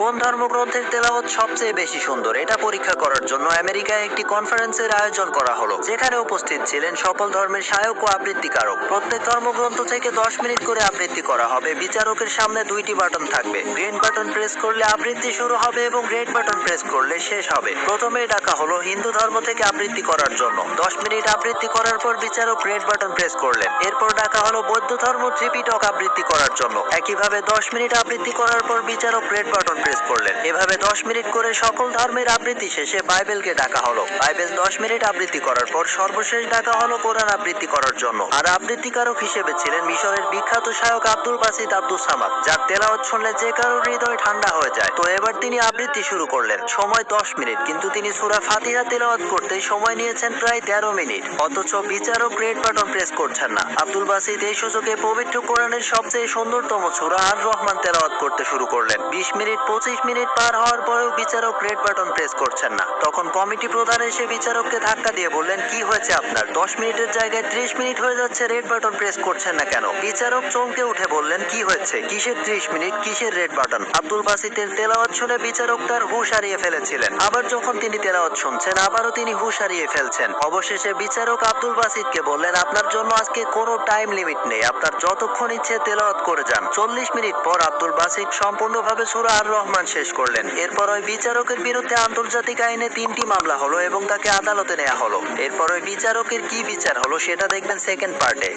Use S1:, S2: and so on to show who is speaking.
S1: কোন ধর্মগ্রন্থের তেলাওয়াত সবচেয়ে বেশি সুন্দর এটা পরীক্ষা করার জন্য আমেরিকায় একটি কনফারেন্সের আয়োজন করা হলো, যেখানে উপস্থিত ছিলেন সকল ধর্মের শায়ক ও আবৃত্তিকারক। প্রত্যেক ধর্মগ্রন্থ থেকে 10 মিনিট করে আবৃত্তি করা হবে। বিচারকের সামনে দুইটি বাটন থাকবে। গ্রিন বাটন প্রেস করলে আবৃত্তি শুরু হবে এবং রেড বাটন প্রেস করলে শেষ হবে। প্রথমেই ডাকা হলো হিন্দু ধর্ম থেকে আবৃত্তি করার জন্য। 10 মিনিট আবৃত্তি করার পর বিচারক রেড বাটন প্রেস করলেন। এরপর ডাকা হলো বৌদ্ধ ধর্ম ত্রিপিটক আবৃত্তি করার জন্য। একইভাবে 10 মিনিট আবৃত্তি করার পর বিচারক রেড বাটন প্রেস করলেন। এভাবে 10 মিনিট করে সকল ধর্মের আবৃত্তি শেষে বাইবেলকে ডাকা হলো। বাইবেল 10 মিনিট আবৃত্তি করার পর সর্বশেষ ডাকা হলো কোরআন আবৃত্তি করার জন্য। আর আবৃত্তিকারক হিসেবে ছিলেন মিশরের বিখ্যাত শায়ক আব্দুল বাসিত আব্দুস সামাদ, যার তেলাওয়াত শুনলে যে কারোর হৃদয় ঠান্ডা হয়ে যায়। তো এবার তিনি আবৃত্তি শুরু করলেন। সময় 10 মিনিট, কিন্তু তিনি সূরা ফাতিহা তেলাওয়াত করতে সময় নিয়েছেন প্রায় 13 মিনিট। অথচ বিচারক রেড বাটন প্রেস করছেন না। আব্দুল বাসিত এই সুযোগে পবিত্র কোরআনের সবচেয়ে সুন্দরতম সূরা আর রহমান তেলাওয়াত করতে শুরু করলেন। 20 মিনিট 25 মিনিট পার হওয়ার পরেও বিচারক রেড বাটন প্রেস করছেন না। তখন কমিটি প্রধান এসে বিচারককে ধাক্কা দিয়ে বললেন, কি হয়েছে আপনার? 10 মিনিটের জায়গায় 30 মিনিট হয়ে যাচ্ছে, রেড বাটন প্রেস করছেন না কেন? বিচারক চমকে উঠে বললেন, কি হয়েছে? কিসের 30 মিনিট, কিসের রেড বাটন? আব্দুল বাসিতের তেলাওয়াত শুনে বিচারক তার হুঁশ হারিয়ে ফেলেছিলেন। আবার যখন তিনি তেলাওয়াত শুনছেন, আবারও তিনি হুঁশ হারিয়ে ফেলছেন। অবশেষে বিচারক আব্দুল বাসিতকে বললেন, আপনার জন্য আজকে কোনো টাইম লিমিট নেই, আপনার যতক্ষণ ইচ্ছে তেলাওয়াত করে যান। 40 মিনিট পর আব্দুল বাসিত সম্পূর্ণভাবে সূরা আর রহমান শেষ করলেন। এরপর ওই বিচারকের বিরুদ্ধে আন্তর্জাতিক আইনে 3টি মামলা হলো এবং তাকে আদালতে নেওয়া হলো। এরপর ওই বিচারকের কি বিচার হলো সেটা দেখবেন সেকেন্ড পার্টে।